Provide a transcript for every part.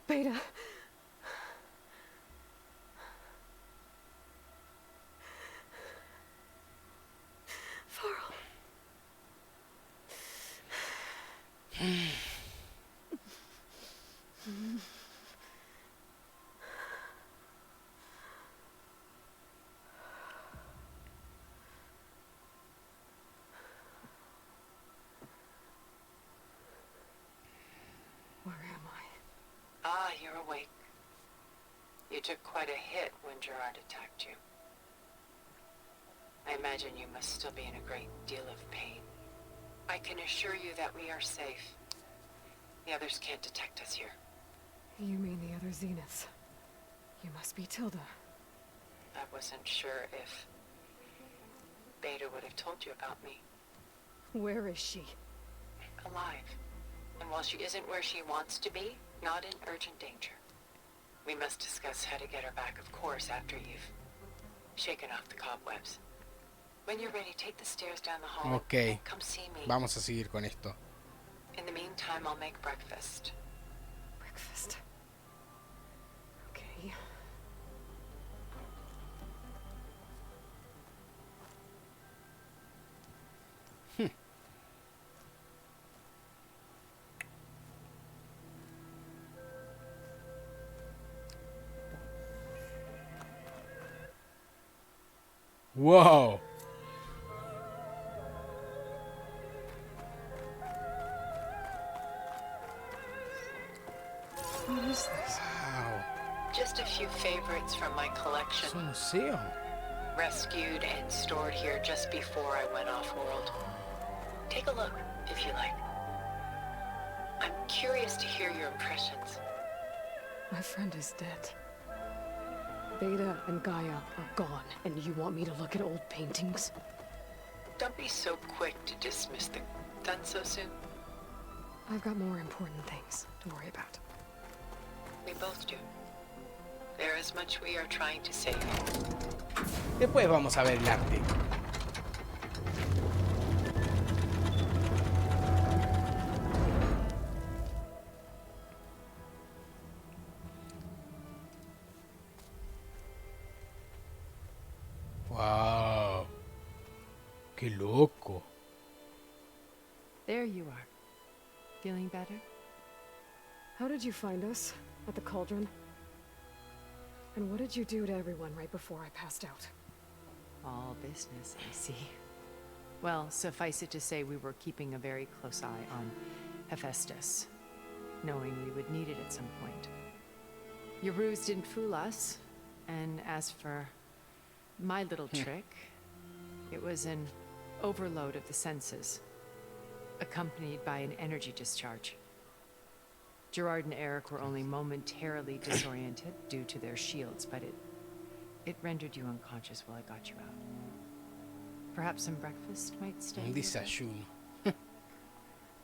Beta. Varl. Where am I? Ah, you're awake. You took quite a hit when Gerard attacked you. I imagine you must still be in a great deal of pain. I can assure you that we are safe. The others can't detect us here. You mean the other Zeniths? You must be Tilda. I wasn't sure if Beta would have told you about me. Where is she? Alive. And while she isn't where she wants to be, not in urgent danger. We must discuss how to get her back, of course, after you've shaken off the cobwebs. When you're ready, take the stairs down the hall and come see me. Vamos a seguir con esto. In the meantime, I'll make breakfast. Breakfast. Okay. Wow. What is this? Wow. Just a few favorites from my collection. Es un museo. Rescued and stored here just before I went off-world. Take a look, if you like. I'm curious to hear your impressions. My friend is dead. Beta and Gaia are gone, and you want me to look at old paintings? Don't be so quick to dismiss the... Done so soon? I've got more important things to worry about. We both do. There is much we are trying to save. Después vamos a ver el arte. Wow. Qué loco. There you are. Feeling better? How did you find us? At the cauldron? And what did you do to everyone right before I passed out? All business, I see. Well, suffice it to say we were keeping a very close eye on Hephaestus, knowing we would need it at some point. Your ruse didn't fool us, and as for my little trick, it was an overload of the senses, accompanied by an energy discharge. Gerard and Eric were only momentarily disoriented due to their shields, but it rendered you unconscious while I got you out. Perhaps some breakfast might stay. Un desayuno.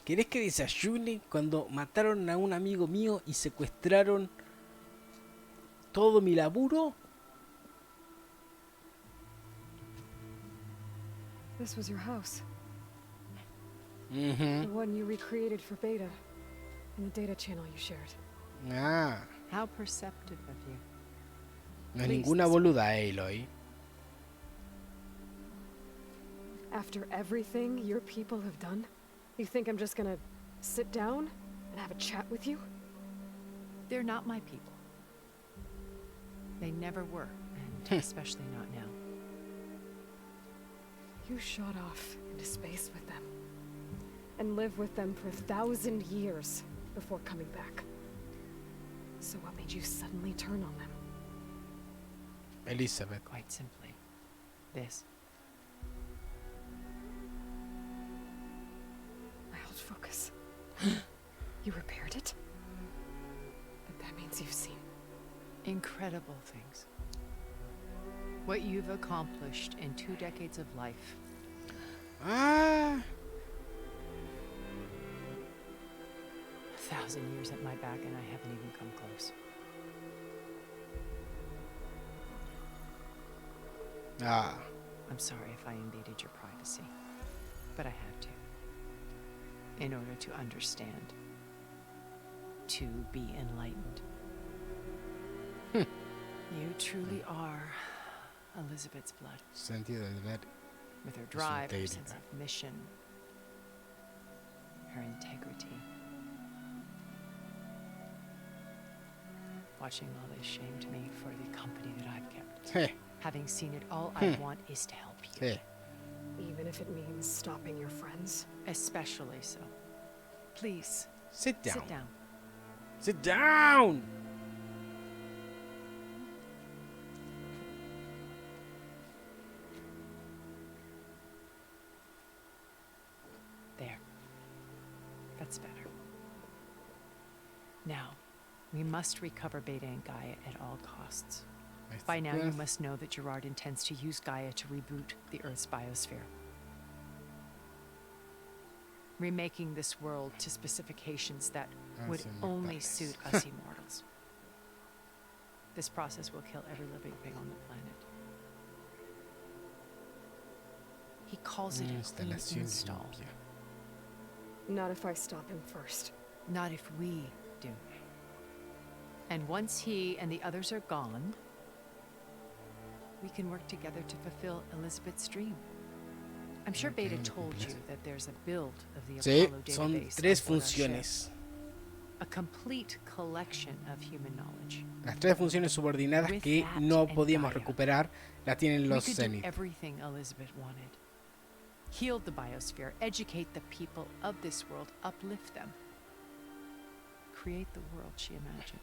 ¿Querés que desayune cuando mataron a un amigo mío y secuestraron todo mi laburo? This was your house. Mhm. The one you recreated for Beta. And the data channel you shared. Ah, How perceptive of you. no es ninguna boluda, Aloy. After everything your people have done, you think I'm just gonna sit down and have a chat with you? They're not my people. They never were, and especially not now. You shot off into space with them. And lived with them for 1,000 years before coming back. So what made you suddenly turn on them? Elizabeth. Quite simply, this. My old focus. You repaired it? But that means you've seen. Incredible things. What you've accomplished in 2 decades of life. Ah, 1,000 years at my back and I haven't even come close. ah. I'm sorry if I invaded your privacy, but I had to. In order to understand. to be enlightened. You truly are Elizabeth's blood, Sentido del deber. with her drive, her integridad. sense of mission, her integrity. Watching all this shamed me for the company that I've kept. Sí, Having seen it, all I want is to help you. sí. Even if it means stopping your friends. Especially so. Please, Sit down. sit down. Sit down. There. That's better. Now, we must recover Beta and Gaia at all costs. By now, you must know that Gerard intends to use Gaia to reboot the Earth's biosphere. Remaking this world to specifications that would only suit us immortals. This process will kill every living thing on the planet. He calls it a clean Instalación install. limpia. Not if I stop him first. Not if we do. And once he and the others are gone, we can work together to fulfill Elizabeth's dream. I'm sure Beta told you that there's a build of the Sí, Apollo son database tres on board our ship. funciones. A complete collection of human knowledge. Las tres funciones subordinadas With que that no and podíamos Gaia, recuperar las tienen We los could do Zenith. everything Elizabeth wanted. Heal the biosphere, educate the people of this world, uplift them. Create the world she imagined.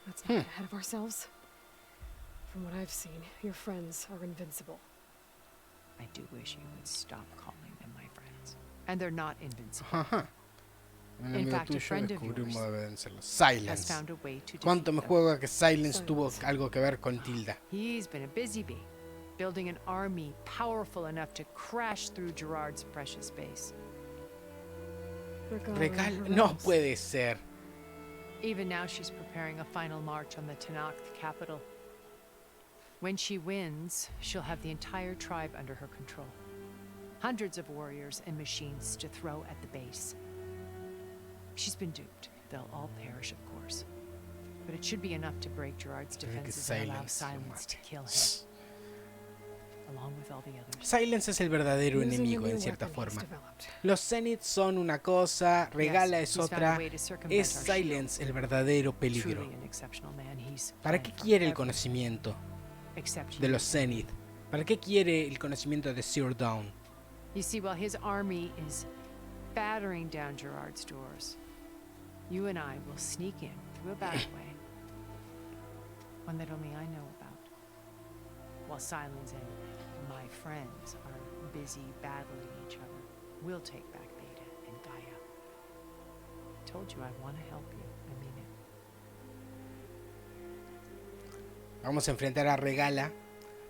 Let's not get ahead of ourselves. From what I've seen, your friends are invincible. I do wish you would stop calling them my friends. And they're not invincible. Ajá. Un In amigo fact, a tuyo friend of descubrió un yours modo de vencerlos. Has Silence. found a way to ¿Cuánto defeat me them. juego a que Silence tuvo Silence. algo que ver con Tilda? He's been a busy bee, building an army powerful enough to crash through Gerard's precious base. Regal, no puede ser. Even now, she's preparing a final march on the Tanakh capital. When she wins, she'll have the entire tribe under her control. Hundreds of warriors and machines to throw at the base. She's been duped. They'll all perish, of course. But it should be enough to break Gerard's Tiene que defenses and allow Silence lo Silence to mate. kill him, along with all the others. Silence es el verdadero enemigo en cierta forma. Los Zenith son una cosa, Regala es Yes, he's found otra, a way to circumvent es our shield. Silence el verdadero peligro. Truly an exceptional man. He's ¿Para qué quiere el conocimiento conocimiento de los Zenith? ¿Para qué quiere el conocimiento de Zero Dawn? You see, while his army is battering down Gerard's doors, you and I will sneak in through a back way, one that only I know about, while Silence and my friends are busy battling each other. We'll take back Beta and Gaia. I told you I want to help you. I mean it. Vamos a enfrentar a Regala,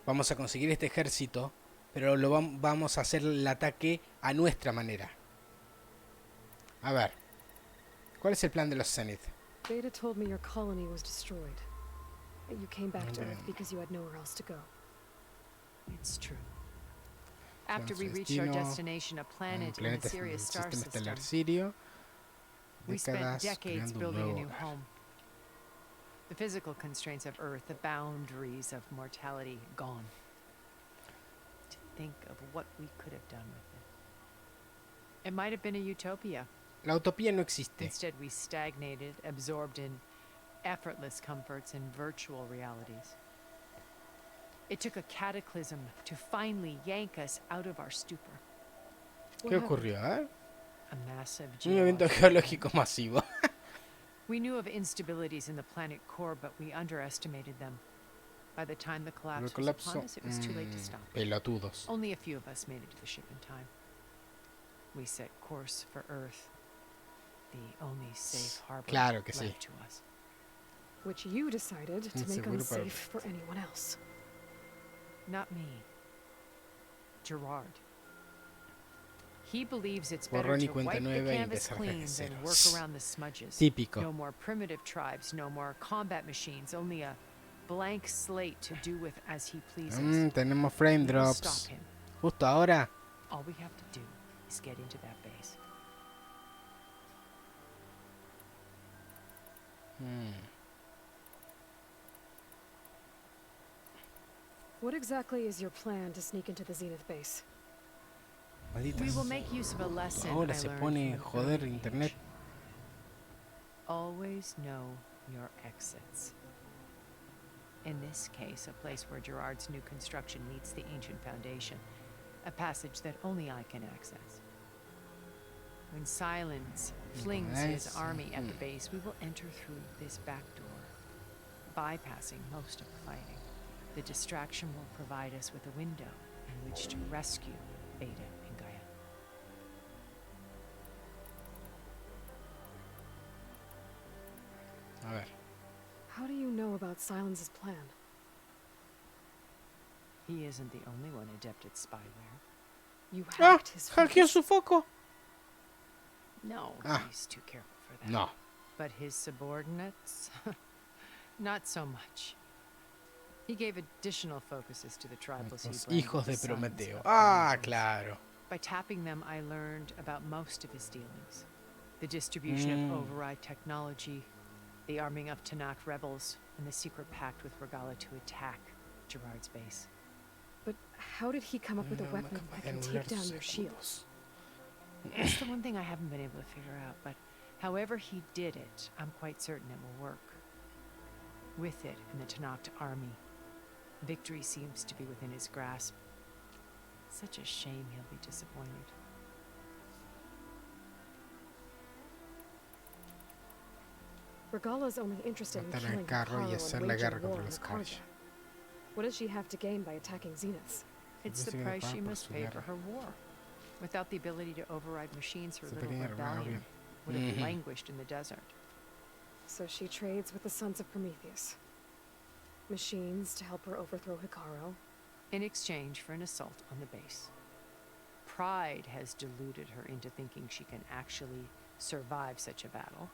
vamos a conseguir este ejército, pero vamos a hacer el ataque a nuestra manera. A ver, ¿cuál es el plan de los Zenith? Beta told me your colony was destroyed. You came back to Earth because you had nowhere else to go. It's true. After we reached our destination, a planet in the Sirius star sistema system, estelar Sirio, we spent décadas decades creando un building a nuevo new hogar. home. The physical constraints of Earth, the boundaries of mortality, gone. To think of what we could have done with it. It might have been a utopia. La utopía no existe. Instead, we stagnated, absorbed in effortless comforts and virtual realities. It took a cataclysm to finally yank us out of our stupor. ¿Qué ocurrió? A massive Un evento geological geológico masivo. We knew of instabilities in the planet core, but we underestimated them. By the time the El collapse was upon colapso. us, it was too late to stop. Pelotudos. Only a few of us made it to the ship in time. We set course for Earth, the only safe harbor Claro que left sí. to us. Which you decided to make Seguro para unsafe for anyone else. Not me. Gerard. He believes it's Borrón better y to cuenta wipe the nueva y canvas empezar clean desde than cero. work around the smudges. Típico. No more primitive tribes, no more combat machines, only a blank slate to do with as he pleases. Tenemos frame We will stop drops. him. Justo ahora. All we have to do is get into that base. Mm. What exactly is your plan to sneak into the Zenith base? Malditas. We will make use of a lesson Ahora I se learned pone from an joder early internet. age. Always know your exits. In this case, a place where Gerard's new construction meets the ancient foundation, a passage that only I can access. When Silence flings his army at the base, we will enter through this back door, bypassing most of the fighting. The distraction will provide us with a window in which to rescue Beta and Gaia. A ver. How do you know about Silence's plan? He isn't the only one adept at spyware. You Ah, hacked his hackeó focus? su foco. No, Ah. he's too careful for that. No. But his subordinates? Not so much. He gave additional focuses to the tribals he Los blamed hijos the de sons Prometeo. of Ah, Prometheus. claro. By tapping them, I learned about most of his dealings. The distribution of override technology, the arming of Tanakh rebels, and the secret pact with Regala to attack Gerard's base. But how did he come up with a weapon that can take down your shields? That's the one thing I haven't been able to figure out, but however he did it, I'm quite certain it will work. With it and the Tanakh army, victory seems to be within his grasp. Such a shame he'll be disappointed. Regala's only interested in Matar killing el carro y Hikaru hacer and la waging guerra war contra on los the Carja. Carja. What does she have to gain by attacking Zeniths? It's the Dice que price paga she por must su pay guerra. for her war. Without the ability to override machines, her Su little pequeña hermana, rebellion bien. would have Mhm. languished in the desert. So she trades with the Sons of Prometheus. Machines to help her overthrow Hikaru. In exchange for an assault on the base. Pride has deluded her into thinking she can actually survive such a battle.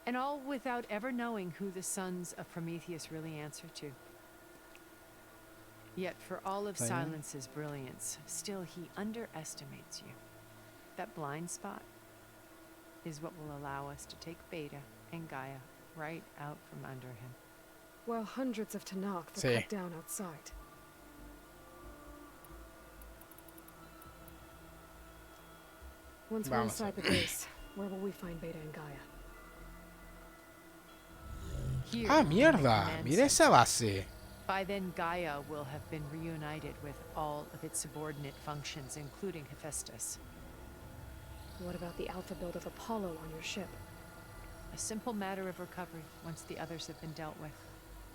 And all without ever knowing who the Sons of Prometheus really answer to. Yet for all of Bueno. Silence's brilliance, still he underestimates you. That blind spot is what will allow us to take Beta and Gaia right out from under him. While hundreds of Tanakh are Sí. cut down outside. Once we're Vamos a inside the base, where will we find Beta and Gaia? Here, Ah, in the mierda. command Mira esa center. base. By then, Gaia will have been reunited with all of its subordinate functions, including Hephaestus. What about the alpha build of Apollo on your ship? A simple matter of recovery once the others have been dealt with.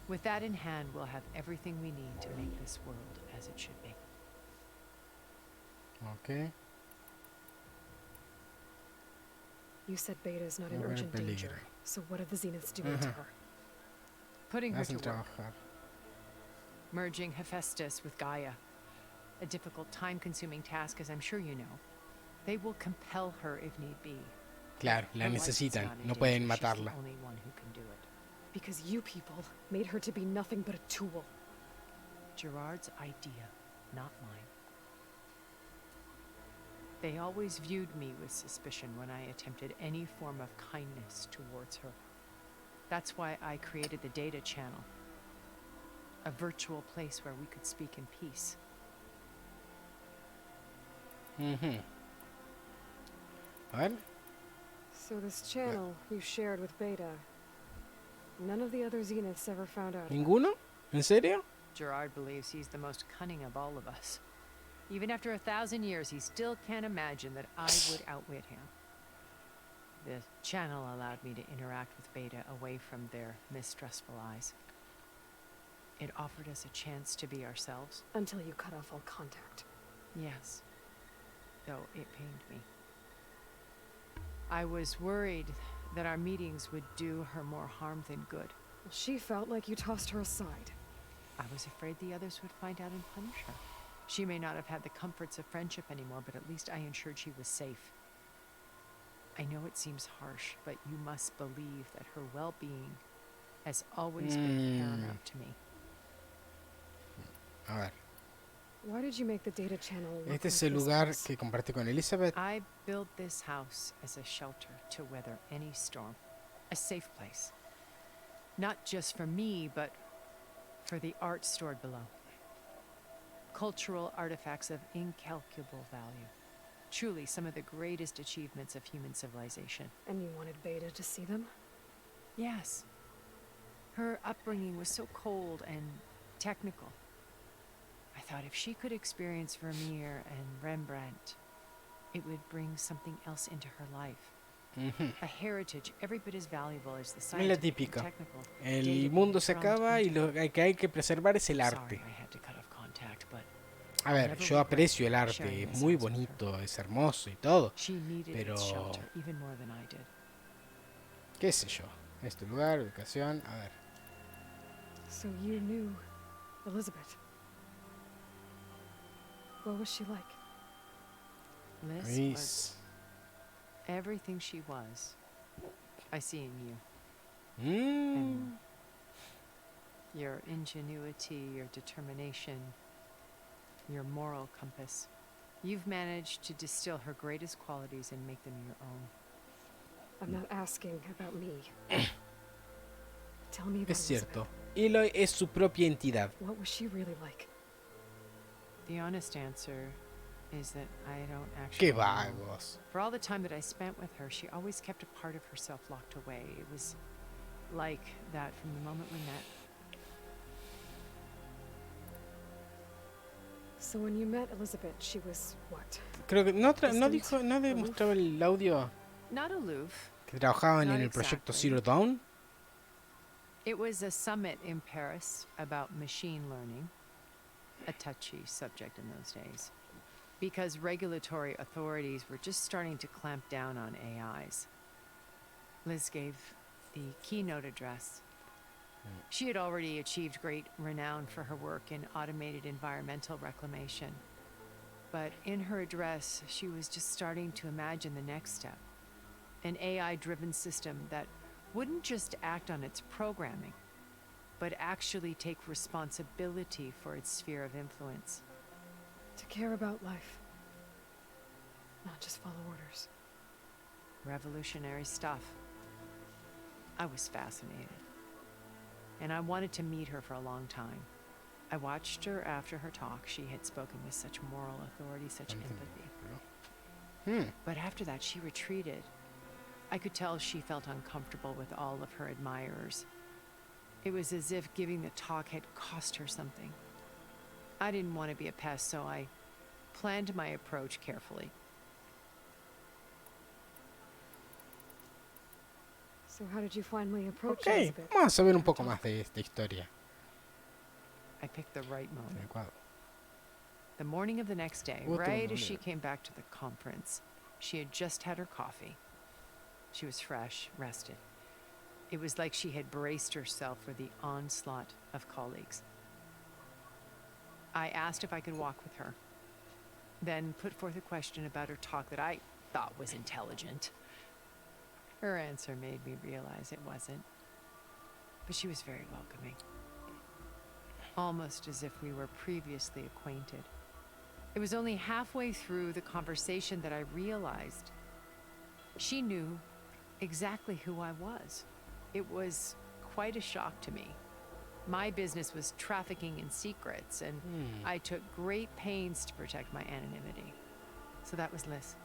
With that in hand, we'll have everything we need to make this world as it should be. Ok. You said Beta is not in No veo urgent peligro. danger. So what are the Zeniths doing to Ajá. her? Putting Me her hacen to work, trabajar. merging Hephaestus with Gaia. A difficult, time-consuming task, as I'm sure you know. They will compel her if need be. Claro, la Her life's necesitan. not in No danger, pueden she's matarla. the only one who can do it. Because you people made her to be nothing but a tool. Gerard's idea, not mine. They always viewed me with suspicion when I attempted any form of kindness towards her. That's why I created the data channel. A virtual place where we could speak in peace. Ujú. A ver. So this channel you shared with Beta, none of the other Zeniths ever found out about. ¿Ninguno? ¿En serio? Gerard believes he's the most cunning of all of us. Even after 1,000 years, he still can't imagine that I would outwit him. The channel allowed me to interact with Beta away from their mistrustful eyes. It offered us a chance to be ourselves. Until you cut off all contact. Yes, though it pained me. I was worried that our meetings would do her more harm than good. Well, she felt like you tossed her aside. I was afraid the others would find out and punish her. She may not have had the comforts of friendship anymore, but at least I ensured she was safe. I know it seems harsh, but you must believe that her well-being has always been paramount to me. A ver. Why did you make the data channel look Este like es el this lugar place? que compartí con Elizabeth. I built this house as a shelter to weather any storm. A safe place. Not just for me, but for the art stored below. Cultural artifacts of incalculable value. Truly some of the greatest achievements of human civilization. And you wanted Beta to see them? Yes. Her upbringing was so cold and technical. I thought if she could experience Vermeer and Rembrandt, it would bring something else into her life. A heritage every bit as valuable as the Es la scientific and típica. technical. El mundo se acaba y lo que hay que preservar es el Sorry arte. I had to cut off contact, but A ver, yo aprecio el arte, es muy bonito, es hermoso y todo. she needed Pero- its shelter even more than I did. ¿Qué sé yo? Este lugar, ubicación, a ver. So you knew Elizabeth. What was she like? Liz was Luis. everything she was. I see in you. Mm. Your ingenuity, your determination, your moral compass. You've managed to distill her greatest qualities and make them your own. I'm not asking about me. Tell me about Es cierto. Elizabeth. Eloy es su propia entidad. What was she really like? The honest answer is that I don't actually Qué know. vagos. For all the time that I spent with her, she always kept a part of herself locked away. It was like that from the moment we met. So when you met Elizabeth, she was what? Creo que no, no Distant, dijo, no aloof. demostraba el audio Not aloof. que trabajaban Not en el proyecto exactly. Zero Dawn. It was a summit in Paris about machine learning, a touchy subject in those days, because regulatory authorities were just starting to clamp down on AIs. Liz gave the keynote address. She had already achieved great renown for her work in automated environmental reclamation. But in her address, she was just starting to imagine the next step, an AI-driven system that wouldn't just act on its programming, but actually take responsibility for its sphere of influence. To care about life. Not just follow orders. Revolutionary stuff. I was fascinated. And I wanted to meet her for a long time. I watched her after her talk. She had spoken with such moral authority, such empathy. But after that, she retreated. I could tell she felt uncomfortable with all of her admirers. It was as if giving the talk had cost her something. I didn't want to be a pest, so I planned my approach carefully. So how did you finally approach Ok, Elizabeth? vamos a saber un poco más de esta historia. I picked the right moment. Adecuado. The morning of the next day, Otro right as she momento. came back to the conference, she had just had her coffee. She was fresh, rested. It was like she had braced herself for the onslaught of colleagues. I asked if I could walk with her, then put forth a question about her talk that I thought was intelligent. Her answer made me realize it wasn't, but she was very welcoming, almost as if we were previously acquainted. It was only halfway through the conversation that I realized she knew exactly who I was. It was quite a shock to me. My business was trafficking in secrets, and I took great pains to protect my anonymity. So that was Liz,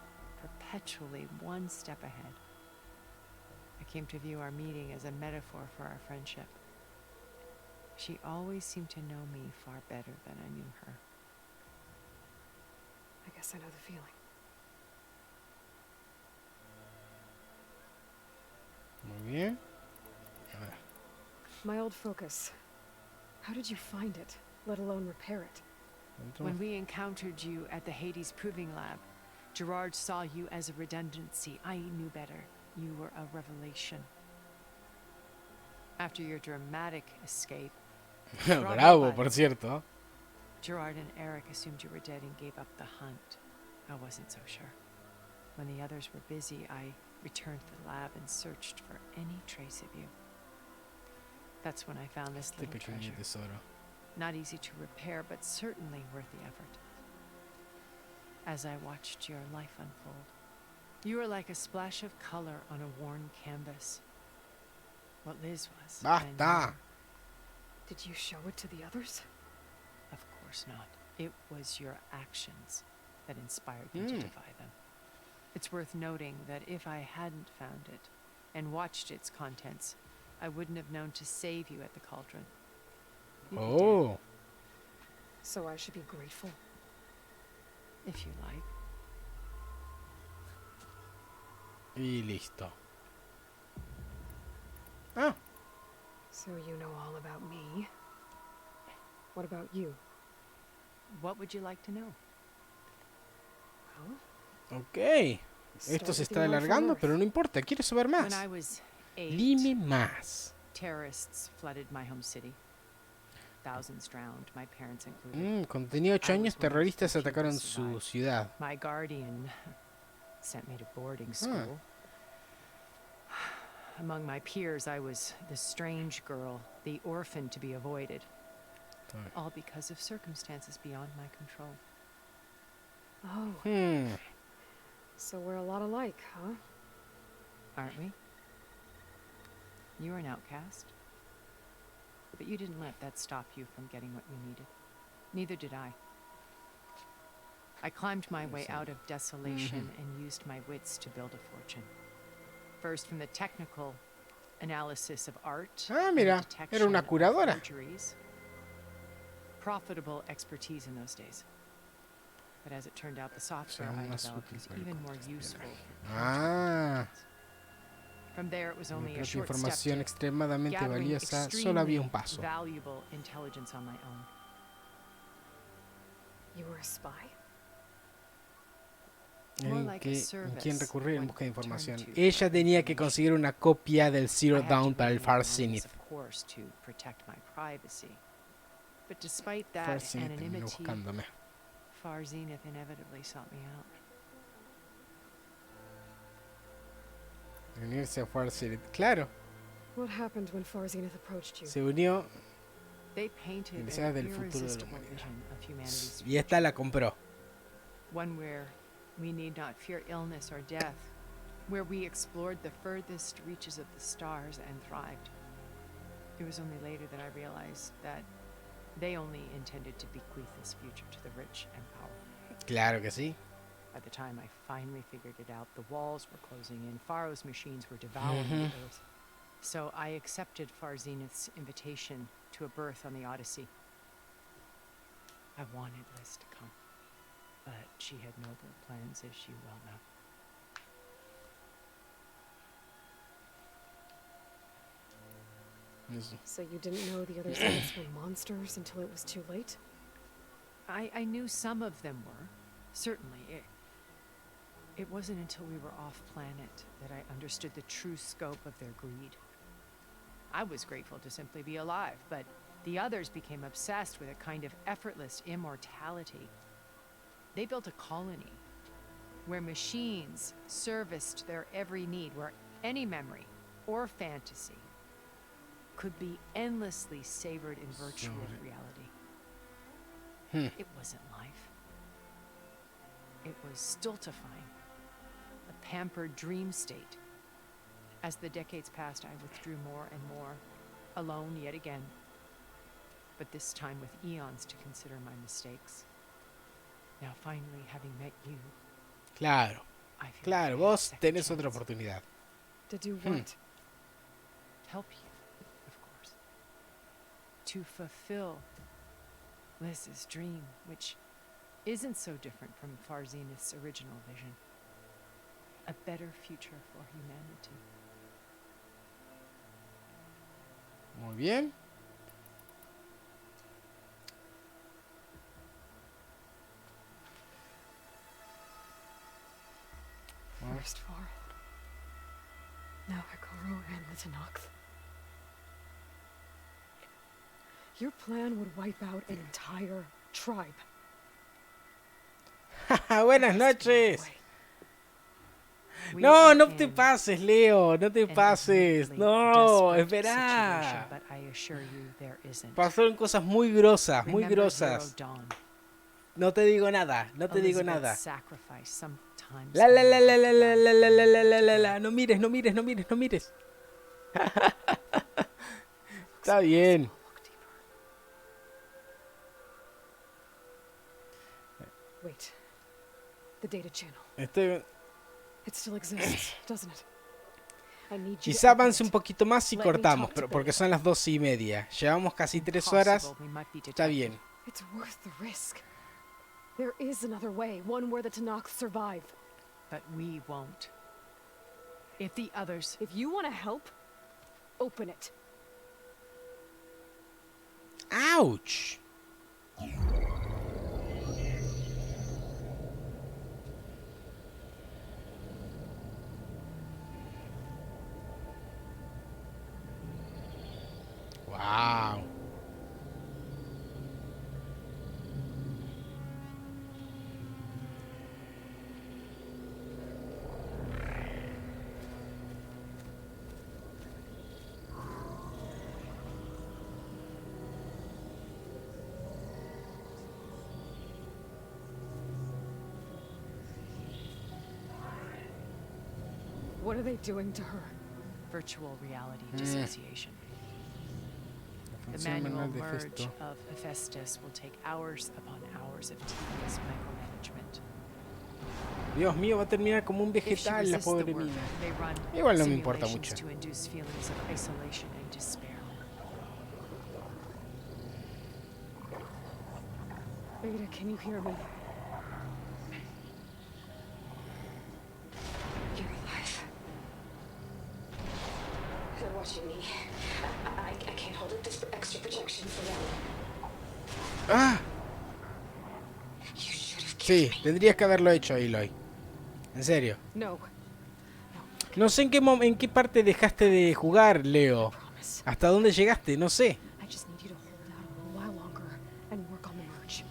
perpetually one step ahead. I came to view our meeting as a metaphor for our friendship. She always seemed to know me far better than I knew her. I guess I know the feeling. Muy bien. A ver. My old focus. How did you find it, let alone repair it? When we encountered you at the Hades Proving Lab, Gerard saw you as a redundancy. I knew better. You were a revelation. After your dramatic escape, Bravo, por cierto. Gerard and Eric assumed you were dead and gave up the hunt. I wasn't so sure. When the others were busy, I returned to the lab and searched for any trace of you. That's when I found this Este little pequeño treasure. tesoro. Not easy to repair, but certainly worth the effort. As I watched your life unfold, you were like a splash of color on a worn canvas. what Liz was. and Basta. Did you show it to the others? Of course not. It was your actions that inspired me to defy them. It's worth noting that if I hadn't found it and watched its contents, I wouldn't have known to save you at the cauldron. You'd be dead, Oh. So I should be grateful. if you like. Y listo. Ah, So you know all about me. What about you? What would you like to know? Well, ok. start Esto se with the está one from alargando, Earth. pero no importa. Quiero saber When más. I was 8, Dime más. terrorists flooded my home city. Thousands drowned, my parents included. Cuando tenía 8 I was años, one of the terroristas few who atacaron su survived. ciudad. My guardian sent me to boarding school. Among my peers, I was the strange girl, the orphan to be avoided. Sorry. All because of circumstances beyond my control. Oh, so we're a lot alike, huh? Aren't we? You were an outcast. But you didn't let that stop you from getting what you needed. Neither did I. I climbed my way out of desolation and used my wits to build a fortune. First from the technical analysis of art Ah, and mira, detection era una of curadora. forgeries. Profitable expertise in those days. But as it turned out, the software I más developed útil was para el even more contexto useful espionaje. for Ah, From there, it was mi only a propia short step información to extremadamente gathering valiosa. Solo había un extremely paso. valuable intelligence on my own. You were a spy? More En like a quién service recurrir en one busca de could turn información. to Ella for tenía que information. conseguir una copia del I Zero had to Dawn para read el Far novels, Zenith. of course, to protect my privacy. But despite Far that Zenith terminó anonymity, buscándome. Far Zenith inevitably sought me out. Unirse a Far Zenith. Claro, What happened when Far Zenith approached you? se unió They painted Universidad an del futuro de la irresistible humanidad. vision of humanity's y esta la compró. one where we need not fear illness or death, where we explored the furthest reaches of the stars and thrived. It was only later that I realized that they only intended to bequeath this future to the rich and powerful. Claro que sí. By the time I finally figured it out, the walls were closing in, Pharaoh's machines were devouring the earth. So I accepted Far Zenith's invitation to a berth on the Odyssey. I wanted Liz to come, but she had nobler plans, as you well know. Eso. So you didn't know the other Zeniths were monsters until it was too late? I knew some of them were, certainly. It wasn't until we were off planet that I understood the true scope of their greed. I was grateful to simply be alive, but the others became obsessed with a kind of effortless immortality. They built a colony where machines serviced their every need, where any memory or fantasy could be endlessly savored in virtual reality. It wasn't life. It was stultifying, a pampered dream state. As the decades passed, I withdrew more and more, alone yet again, but this time with eons to consider my mistakes. Now finally, having met you, Claro, I feel claro. I have a Vos second tenés otra chance. oportunidad. To do what? Help you, of course. To fulfill Liz's dream, which isn't so different from Far Zenith's original vision. A better future for humanity. Muy bien. First Far. Now Hikaru and the Tenakth. Your plan would wipe out an entire tribe. Buenas There has to be a noches. way. We No, are no te in pases, Leo. No te an pases. admittedly No, desperate espera. situation, but I assure you there isn't. Pasaron cosas muy grosas, muy Remember Zero grosas. Dawn. No te digo nada, no te digo Elizabeth's nada. sacrifice sometimes La la la meant la la to la la die la la la la la for la the la. No mires, no mires, no mires, no mires. Está bien. Look deeper. Wait. The data channel. Estoy... It still exists, doesn't it? I need you to Quizá open avance un it. poquito más y Let me cortamos, talk to pero Beta. porque son las 2:30. Llevamos casi 3 horas. Impossible, we might be Está detected. bien. It's worth the risk. There is another way, one where the Tanakh survive. But we won't. If the others... If you want to help, open it. ¡Auch! Wow. What are they doing to her? Virtual reality dissociation. The Función manual manual de merge Festo. of Hephaestus will take hours upon hours of tedious micromanagement. Dios mío, va a terminar como un If she vegetal la resists the pobre work, mina. they run Igual no me importa simulations mucho. to induce feelings of isolation and despair. Beta, can you hear me? You're alive. They're watching me. I can't hold it. This extra protection for them. ¡Ah! You should have Sí, killed me. tendrías que haberlo hecho, Aloy. En serio. No. No sé en qué parte dejaste de jugar, Leo. Promise. ¿Hasta dónde llegaste? No sé. I just need you to hold out a little while longer and work on the merge.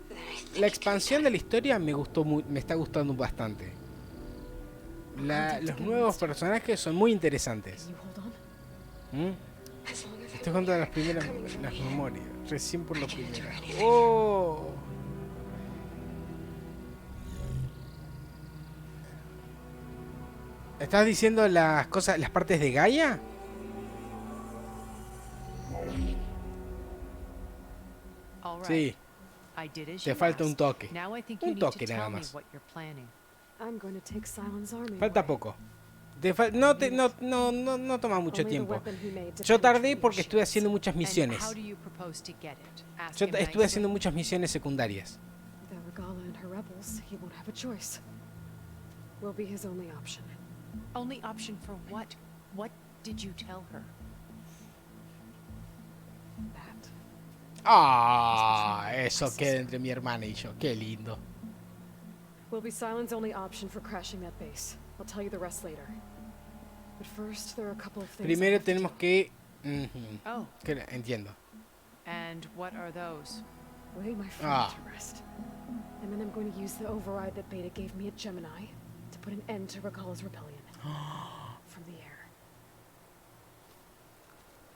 Then I think La expansión de la historia me gustó me está gustando bastante. Los nuevos personajes son muy interesantes. Can you hold on? ¿Mm? as long as Estoy contando las memorias. Recién por lo primero. ¡Oh! ¿Estás diciendo las cosas, las partes de Gaia? All right. Sí, I did as te you falta un asked. toque. Now I think Un you need to toque nada tell me más. what you're planning. I'm going to take Silent's army Falta away. poco. No toma mucho Only the tiempo. weapon he made to Yo tardé penetrate porque your estuve shields. haciendo muchas And misiones. how do you propose to get it? Ask Yo him estuve nicely? haciendo muchas misiones secundarias. Without Regala and her rebels, he won't have a choice. We'll be his only option. Only option for what? What did you tell her? That. Ah, eso queda entre mi hermana y yo. Qué lindo. Will be Silent's only option for crashing that base. I'll tell you the rest later. But first, there are a couple of things. I Primero have to tenemos do. que... Oh, Entiendo. and what are those? Lay my friend Ah. to rest. And then I'm going to use the override that Beta gave me at Gemini to put an end to Regala's rebellion. From the air.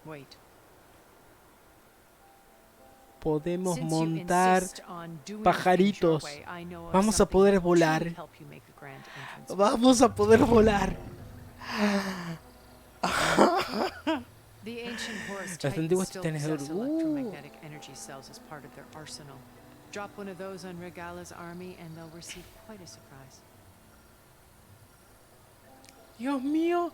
Wait. Podemos Since you montar insist on doing pajaritos. things your way, I know of Vamos a something poder that will truly volar. help you make a grand entrance. Vamos a poder volar. The ancient Horus Los Titans antiguos still titanes de possess oro. electromagnetic energy cells as part of their arsenal. Drop one of those on Regala's army and they'll receive quite a surprise. Dios mío.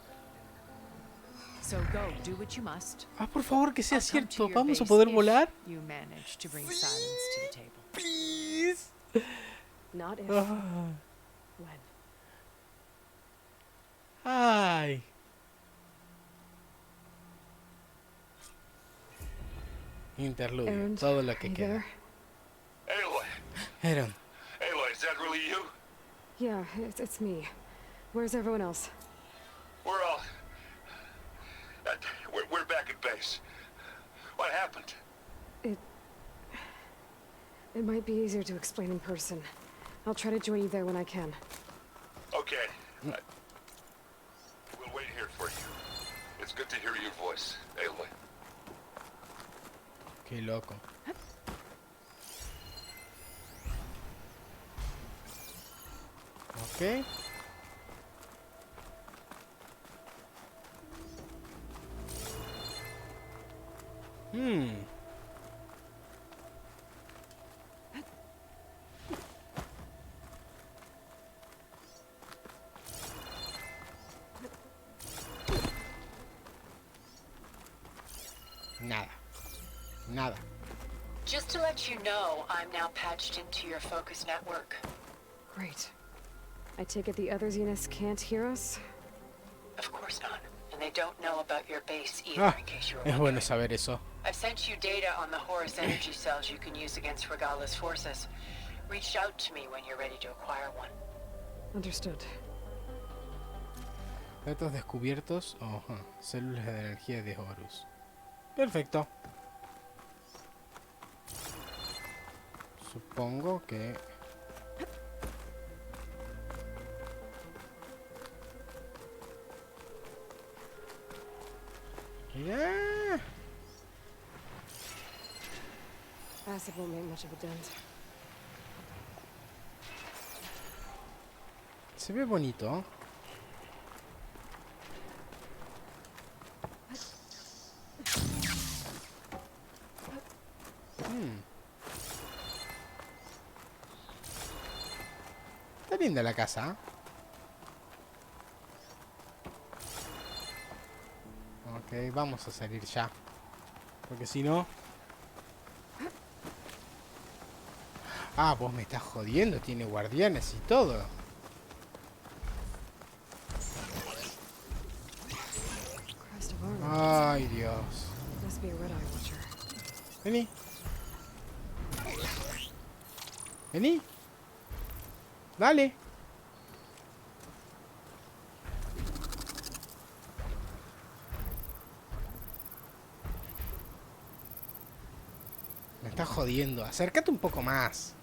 So go, do what you must. Ah, por favor, que sea I'll come to cierto. your Vamos a base poder if volar. You manage to bring silence to the table. Please. Not if. Ah, When. ay. Interludio. Errand, Todo lo que you queda. there? Aloy! Aaron. Aloy, is that really you? Yeah, it's me. Where's everyone else? We're all... we're back at base. What happened? It might be easier to explain in person. I'll try to join you there when I can. Okay. We'll wait here for you. It's good to hear your voice, Aloy. Qué loco. Ok. Nada. Nada. Just to let you know, I'm now patched into your focus network. Great. I take it the other Zeniths can't hear us? Of course not. And they don't know about your base either, Ah, in case you were es wondering. bueno saber eso. I've sent you data on the Horus energy cells you can use against Regala's forces. Reach out to me when you're ready to acquire one. Understood. Datos descubiertos. Ajá. Células de energía de Horus. Perfecto. Supongo que... ¡Mira! Acid won't make much of a dent. Se ve bonito. Está linda la casa. Ok, vamos a salir ya. Porque si no... Ah, vos me estás jodiendo. Tiene guardianes y todo. Crest of armor. Ay, Dios. Must be a red-eye watcher. Vení. Vení. Dale. Me estás jodiendo. Acércate un poco más.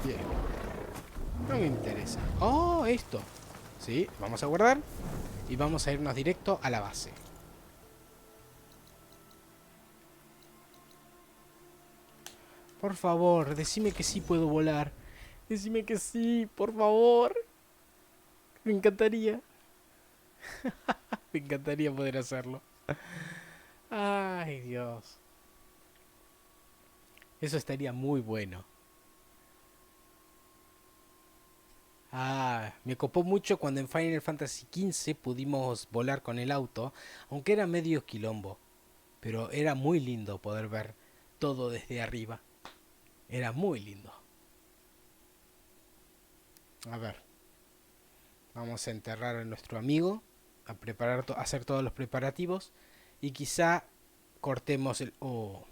Bien. No me interesa. Oh, esto. Sí, vamos a guardar. Y vamos a irnos directo a la base. Por favor, decime que sí puedo volar. Decime que sí, por favor. Me encantaría. Me encantaría poder hacerlo. Ay, Dios. Eso estaría muy bueno. Ah, me copó mucho cuando en Final Fantasy XV pudimos volar con el auto, aunque era medio quilombo. Pero era muy lindo poder ver todo desde arriba. Era muy lindo. A ver. Vamos a enterrar a nuestro amigo. A preparar a hacer todos los preparativos. Y quizá cortemos el... Oh.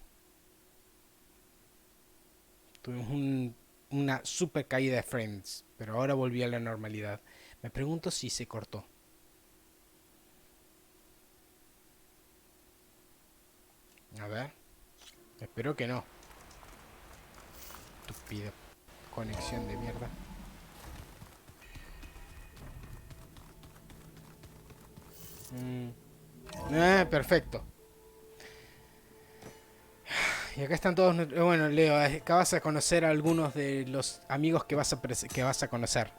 Tuvimos una super caída de frames. Pero ahora volvió a la normalidad. Me pregunto si se cortó. A ver. Espero que no. Estúpida conexión de mierda. Perfecto. Y acá están todos. Bueno, Leo, acá vas a conocer a algunos de los amigos que vas a conocer.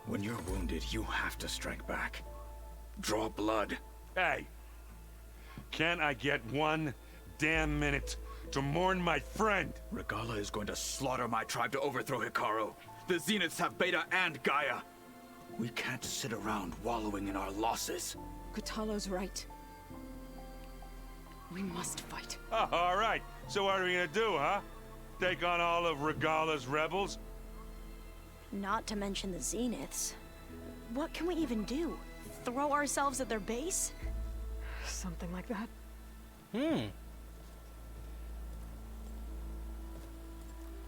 When you're wounded, you have to strike back. Draw blood. Hey! Can't I get one damn minute to mourn my friend? Regala is going to slaughter my tribe to overthrow Hikaru. The Zeniths have Beta and Gaia. We can't sit around wallowing in our losses. Katalo's right. We must fight. Oh, all right. So what are we gonna do, huh? Take on all of Regala's rebels? Not to mention the Zeniths. What can we even do? Throw ourselves at their base? Something like that.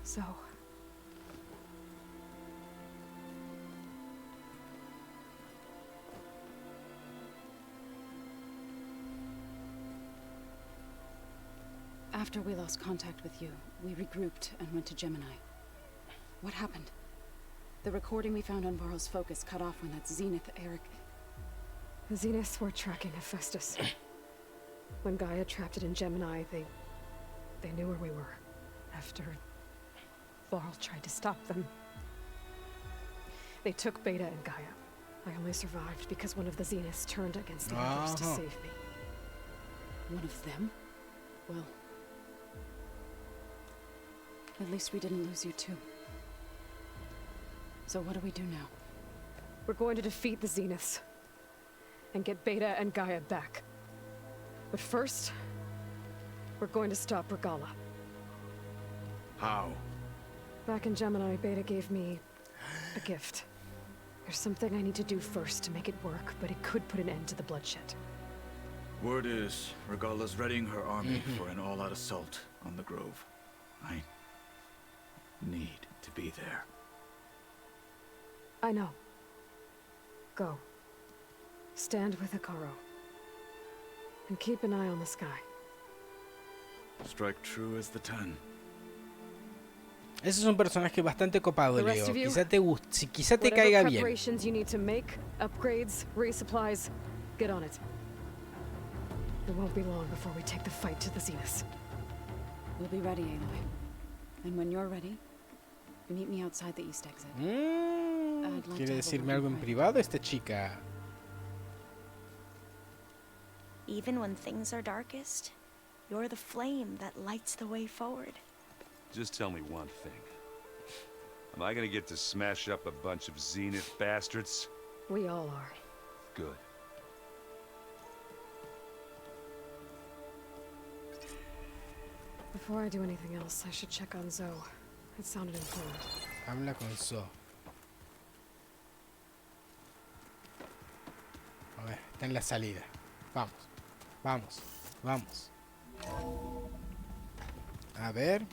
So, After we lost contact with you, we regrouped and went to Gemini. What happened? The recording we found on Varl's focus cut off when that Zenith Eric... The Zeniths were tracking Hephaestus. When Gaia trapped it in Gemini, they knew where we were. After Varl tried to stop them. They took Beta and Gaia. I only survived because one of the Zeniths turned against the others to save me. One of them? Well... At least we didn't lose you too. So what do we do now? We're going to defeat the Zeniths. And get Beta and Gaia back. But first... we're going to stop Regala. How? Back in Gemini, Beta gave me... a gift. There's something I need to do first to make it work, but it could put an end to the bloodshed. Word is, Regala's readying her army for an all-out assault on the Grove. I need to be there. I know. Go. Stand with Hikaru. And keep an eye on the sky. Strike true as the 10. Ese es un personaje bastante copado, The Leo. rest of you, Quizá te whatever caiga bien. preparations you need to make, upgrades, resupplies, get on it. It won't be long before we take the fight to the Zeniths. We'll be ready, Aloy. And when you're ready, meet me outside the east exit. ¿Quiere decirme algo en privado esta chica? Even when things are darkest, you're the flame that lights the way forward. Just tell me one thing. Am I gonna get to smash up a bunch of Zenith bastards? We all are. Good. Before I do anything else, I should check on Zoe. It sounded important. Habla con Zoe. A ver, está en la salida. Vamos, vamos, vamos. A ver.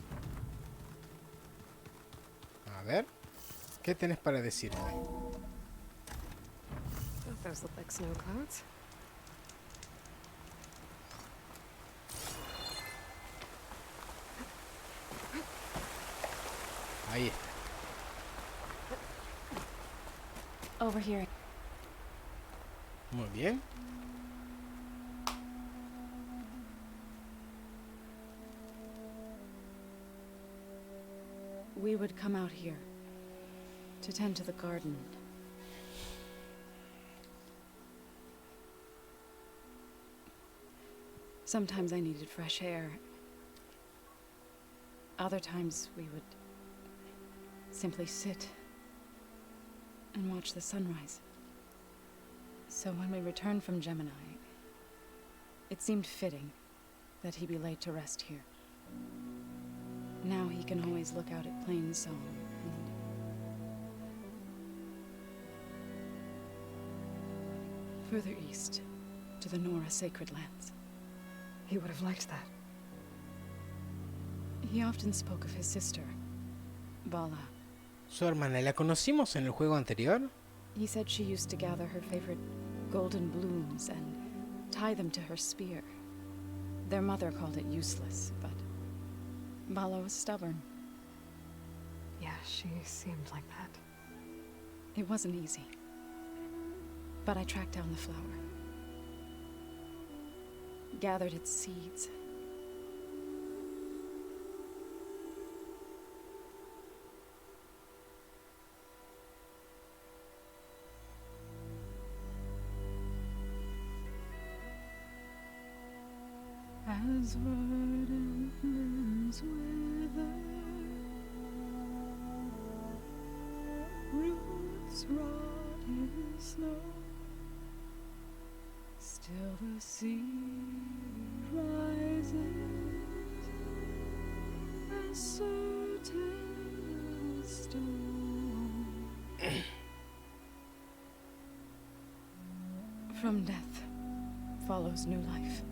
A ver. ¿Qué tenés para decirme? Those look like snow clouds. Ahí está. Over here. Muy bien. We would come out here to tend to the garden. Sometimes I needed fresh air. Other times we would simply sit and watch the sunrise. So when we returned from Gemini, it seemed fitting that he be laid to rest here. Now he can always look out at Plain Song and... further east, to the Nora Sacred Lands. He would have liked that. He often spoke of his sister, Vala. Su hermana, ¿la conocimos en el juego anterior? He said she used to gather her favorite golden blooms and tie them to her spear. Their mother called it useless, but Vala was stubborn. Yeah, she seemed like that. It wasn't easy. But I tracked down the flower. Gathered its seeds. As verdant limbs wither, roots rot in snow, still the sea rises, as certain as stone. From death follows new life.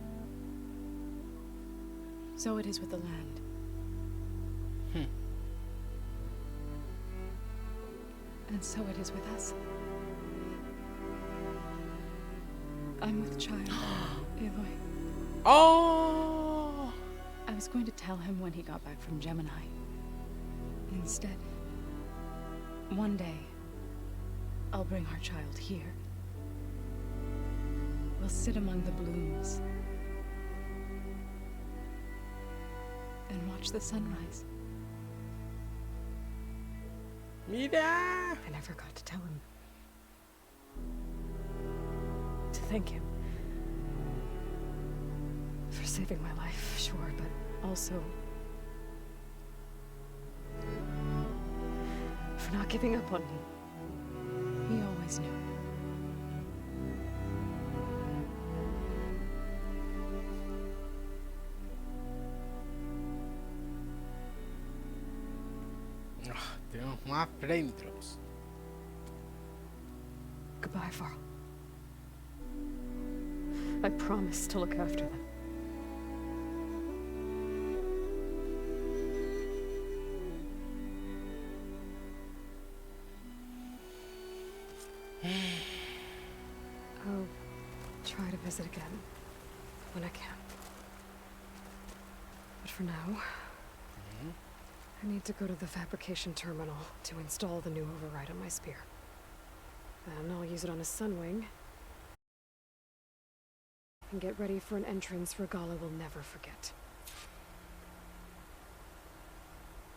So it is with the land. And so it is with us. I'm with child, Aloy. ¡Oh! I was was going to tell him when he got back from Gemini. Instead, one day, I'll bring our child here. We'll sit among the blooms and watch the sunrise. Mira. I never got to tell him. To thank him. For saving my life, sure, but also for not giving up on me. He always knew. Tenemos más pre-intros. Goodbye, Varl. I promise to look after them. I'll try to visit again when I can. But for now, I need to go to the fabrication terminal to install the new override on my spear. Then I'll use it on a sunwing and get ready for an entrance Regala will never forget.